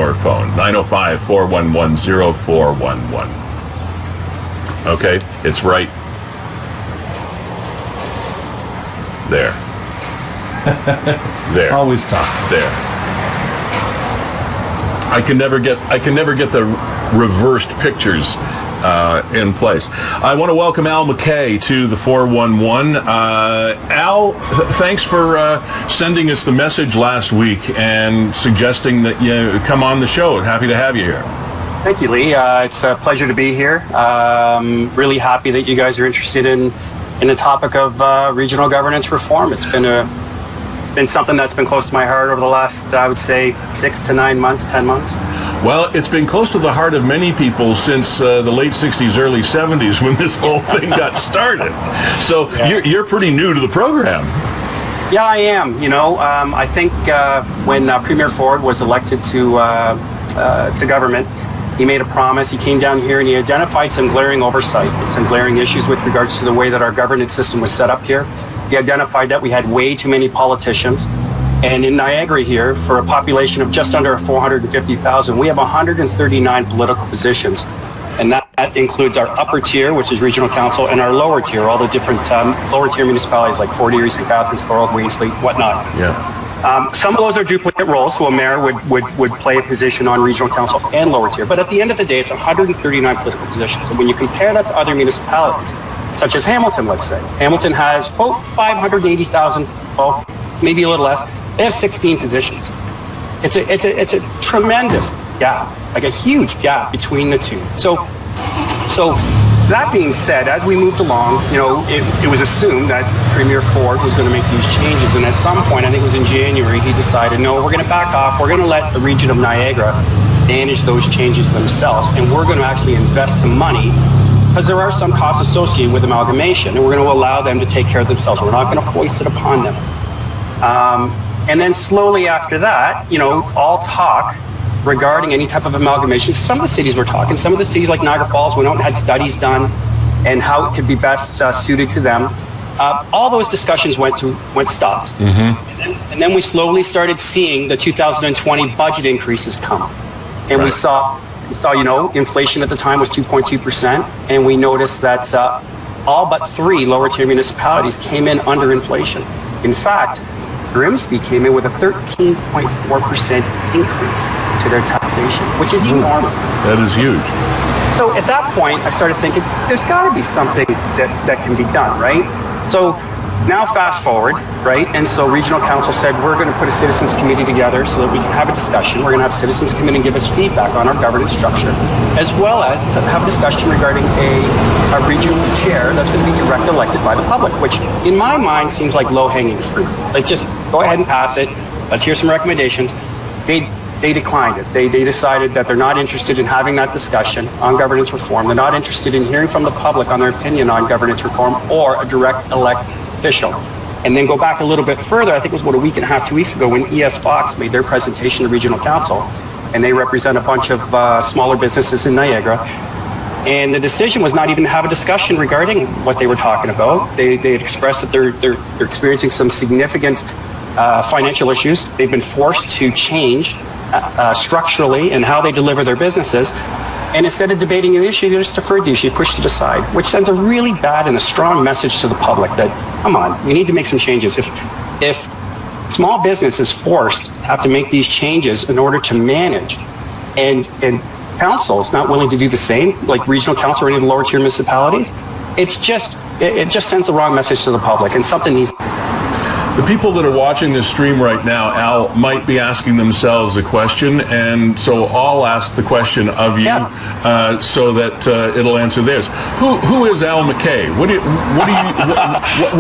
your phone. 905-411-0411. Okay, it's right there. There. Always tough. There. I can never get the reversed pictures in place. I want to welcome Al McKay to the 411. Al, thanks for sending us the message last week and suggesting that you come on the show. Happy to have you here. Thank you, Lee. It's a pleasure to be here. Really happy that you guys are interested in the topic of regional governance reform. It's been something that's been close to my heart over the last, I would say, 6 to 9 months, 10 months. Well, it's been close to the heart of many people since the late 60s, early 70s when this whole thing got started. So yeah. You're pretty new to the program. Yeah, I am. I think when Premier Ford was elected to government, he made a promise. He came down here and he identified some glaring oversight, some glaring issues with regards to the way that our governance system was set up here. He identified that we had way too many politicians. And in Niagara here, for a population of just under 450,000, we have 139 political positions. And that includes our upper tier, which is regional council, and our lower tier, all the different lower tier municipalities like Fort Erie, St. Catharines, Thorold, Wainsfleet, whatnot. Yeah. Some of those are duplicate roles, so a mayor would play a position on regional council and lower tier. But at the end of the day, it's 139 political positions. And when you compare that to other municipalities, such as Hamilton, let's say. Hamilton has 580,000, well, maybe a little less. They have 16 positions. It's a tremendous gap, like a huge gap between the two. So that being said, as we moved along, it was assumed that Premier Ford was going to make these changes. And at some point, I think it was in January, he decided, no, we're going to back off. We're going to let the region of Niagara manage those changes themselves. And we're going to actually invest some money because there are some costs associated with amalgamation, and we're going to allow them to take care of themselves. We're not going to foist it upon them. And then slowly after that, all talk regarding any type of amalgamation. Some of the cities were talking. Some of the cities like Niagara Falls went out and had studies done and how it could be best suited to them. All those discussions went stopped. Mm-hmm. And then we slowly started seeing the 2020 budget increases come. And right. we saw, inflation at the time was 2.2%. And we noticed that all but 3 lower tier municipalities came in under inflation. In fact, Grimsby came in with a 13.4% increase to their taxation, which is enormous. That is huge. So at that point, I started thinking, there's got to be something that can be done, right? So now fast forward, right? And so regional council said, we're going to put a citizens committee together so that we can have a discussion. We're going to have citizens come in and give us feedback on our governance structure, as well as to have a discussion regarding a regional chair that's going to be direct elected by the public, which in my mind seems like low-hanging fruit. Like, just go ahead and pass it. Let's hear some recommendations. They declined it. They decided that they're not interested in having that discussion on governance reform. They're not interested in hearing from the public on their opinion on governance reform or a direct elect official. And then go back a little bit further, I think it was about a week and a half, 2 weeks ago, when ES Fox made their presentation to regional council, and they represent a bunch of smaller businesses in Niagara. And the decision was not even to have a discussion regarding what they were talking about. They had expressed that they're experiencing some significant financial issues. They've been forced to change structurally in how they deliver their businesses. And instead of debating the issue, they just deferred the issue, pushed it aside, which sends a really bad and a strong message to the public that, come on, we need to make some changes. If small business is forced to have to make these changes in order to manage, and council is not willing to do the same, like regional council or any of the lower tier municipalities, it just sends the wrong message to the public, and something needs. The people that are watching this stream right now, Al, might be asking themselves a question, and so I'll ask the question of you, so that it'll answer theirs. Who is Al McKay? What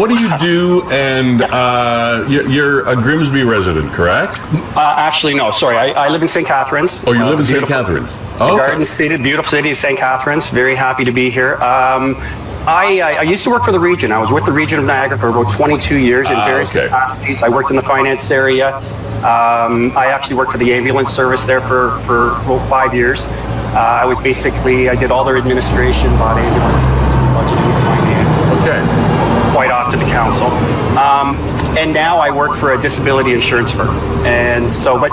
do you do? And you're a Grimsby resident, correct? Actually, no. Sorry, I live in St. Catharines. Oh, you live in St. Catharines. Oh, Garden City, beautiful city of St. Catharines. Very happy to be here. I used to work for the region. I was with the region of Niagara for about 22 years in various capacities. I worked in the finance area. I actually worked for the ambulance service there for about 5 years. I did all their administration, bought ambulance, budgeting, finance. Okay. Quite often the council. And now I work for a disability insurance firm. And so, but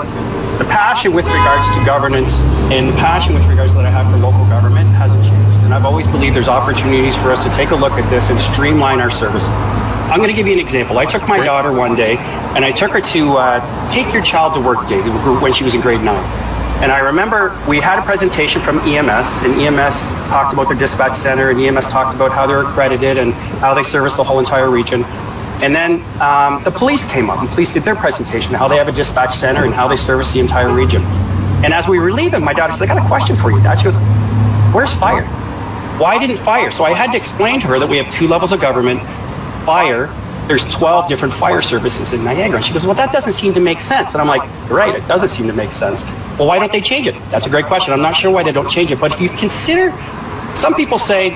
the passion with regards to governance and the passion with regards that I have for local government hasn't changed. And I've always believed there's opportunities for us to take a look at this and streamline our services. I'm going to give you an example. I took my daughter one day and I took her to take your child to work day when she was in grade 9. And I remember we had a presentation from EMS, and EMS talked about their dispatch center, and EMS talked about how they're accredited and how they service the whole entire region. And then the police came up, and police did their presentation, how they have a dispatch center and how they service the entire region. And as we were leaving, my daughter said, I got a question for you, Dad. She goes, where's fire? Why didn't fire? So I had to explain to her that we have 2 levels of government. Fire, there's 12 different fire services in Niagara. And she goes, well, that doesn't seem to make sense. And I'm like, you're right, it doesn't seem to make sense. Well, why don't they change it? That's a great question. I'm not sure why they don't change it. But if you consider, some people say,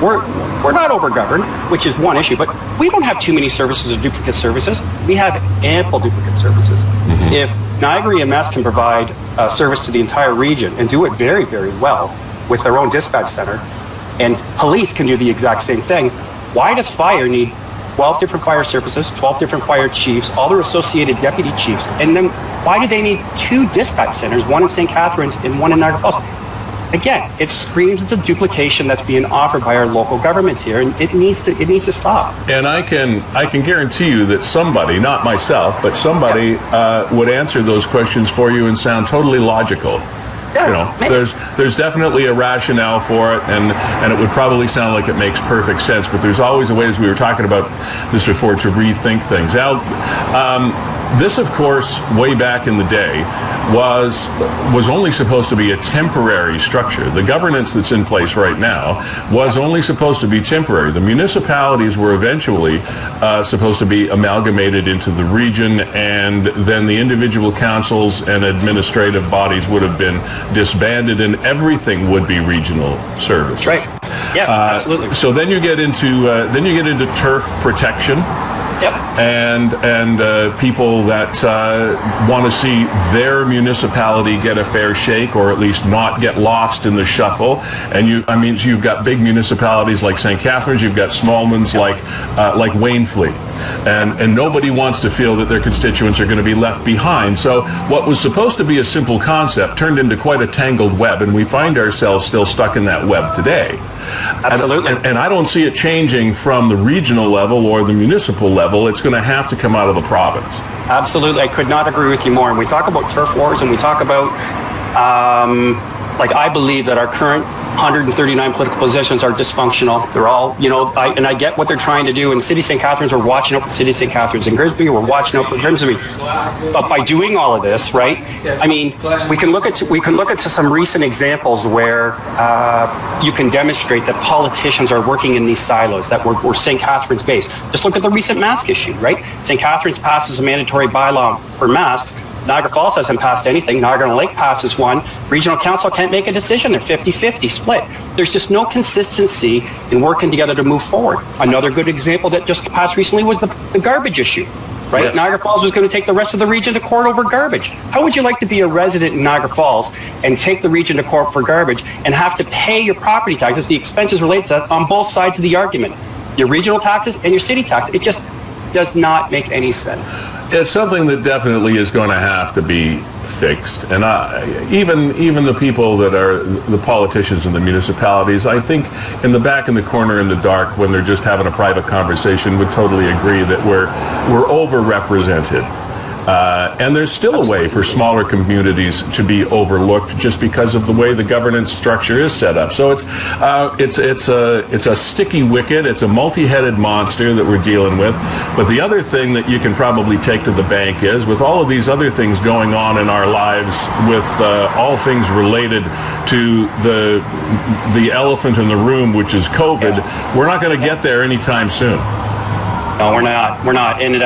we're not over-governed, which is one issue, but we don't have too many services or duplicate services. We have ample duplicate services. Mm-hmm. If Niagara EMS can provide service to the entire region and do it very, very well with their own dispatch center, and police can do the exact same thing, why does fire need 12 different fire services, 12 different fire chiefs, all their associated deputy chiefs, and then why do they need 2 dispatch centers, one in St. Catharines and one in Niagara Falls? Again, it screams the duplication that's being offered by our local governments here, and it needs to stop. And I can guarantee you that somebody, not myself, but somebody would answer those questions for you and sound totally logical. Yeah, you know, maybe. there's definitely a rationale for it, and it would probably sound like it makes perfect sense. But there's always a way, as we were talking about this before, to rethink things. Al, this, of course, way back in the day, was only supposed to be a temporary structure. The governance that's in place right now was only supposed to be temporary. The municipalities were eventually supposed to be amalgamated into the region, and then the individual councils and administrative bodies would have been disbanded, and everything would be regional services. That's right. Yeah, absolutely. So then you get into turf protection. Yep. And people that want to see their municipality get a fair shake, or at least not get lost in the shuffle. And you've got big municipalities like St. Catharines, you've got small ones like Wainfleet, and nobody wants to feel that their constituents are going to be left behind. So what was supposed to be a simple concept turned into quite a tangled web, and we find ourselves still stuck in that web today. Absolutely. And I don't see it changing from the regional level or the municipal level. It's going to have to come out of the province. Absolutely. I could not agree with you more. And we talk about turf wars, and we talk about, I believe that our current 139 political positions are dysfunctional. They're all, and I get what they're trying to do. In City St. Catharines, we're watching out for City St. Catharines. In Grimsby, we're watching out for Grimsby. But by doing all of this, right, I mean, we can look at some recent examples where you can demonstrate that politicians are working in these silos, that we're St. Catharines based. Just look at the recent mask issue, right? St. Catharines passes a mandatory bylaw for masks. Niagara Falls hasn't passed anything. Niagara Lake passes one. Regional Council can't make a decision. They're 50-50 split. There's just no consistency in working together to move forward. Another good example that just passed recently was the garbage issue, right? Yes. Niagara Falls was going to take the rest of the region to court over garbage. How would you like to be a resident in Niagara Falls and take the region to court for garbage and have to pay your property taxes, the expenses related to that, on both sides of the argument? Your regional taxes and your city tax. It just does not make any sense. It's something that definitely is going to have to be fixed. And even the people that are the politicians in the municipalities, I think in the corner in the dark, when they're just having a private conversation, would totally agree that we're overrepresented. And there's still a way for smaller communities to be overlooked just because of the way the governance structure is set up. So it's a sticky wicket. It's a multi-headed monster that we're dealing with. But the other thing that you can probably take to the bank is, with all of these other things going on in our lives, with all things related to the elephant in the room, which is COVID, we're not going to get there anytime soon. No, we're not. And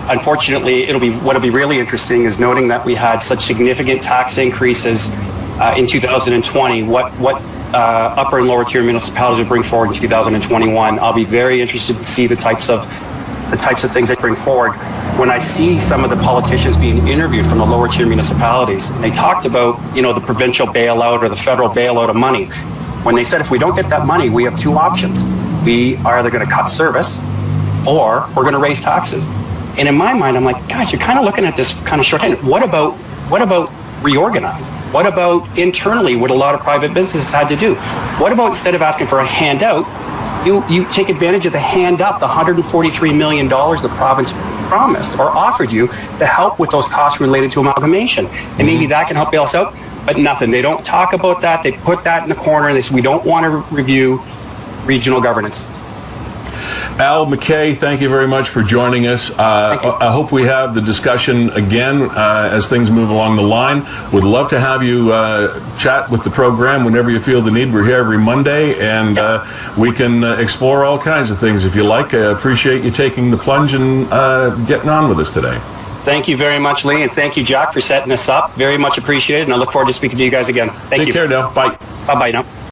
unfortunately, what'll be really interesting is noting that we had such significant tax increases in 2020. What upper and lower tier municipalities will bring forward in 2021. I'll be very interested to see the types of things they bring forward. When I see some of the politicians being interviewed from the lower tier municipalities, they talked about the provincial bailout or the federal bailout of money. When they said, if we don't get that money, we have 2 options. We are either going to cut service, or we're going to raise taxes. And in my mind, I'm like, guys, you're kind of looking at this kind of shorthand. What about reorganize? What about internally what a lot of private businesses had to do? What about instead of asking for a handout, you take advantage of the hand up, the $143 million the province promised or offered you to help with those costs related to amalgamation. And maybe that can help bail us out, but nothing. They don't talk about that. They put that in the corner and they say, we don't want to review regional governance. Al MacKay, thank you very much for joining us. I hope we have the discussion again as things move along the line. Would love to have you chat with the program whenever you feel the need. We're here every Monday, and we can explore all kinds of things if you like. I appreciate you taking the plunge and getting on with us today. Thank you very much, Lee, and thank you, Jack, for setting us up. Very much appreciated, and I look forward to speaking to you guys again. Thank you. Take care now. Bye. Bye-bye now.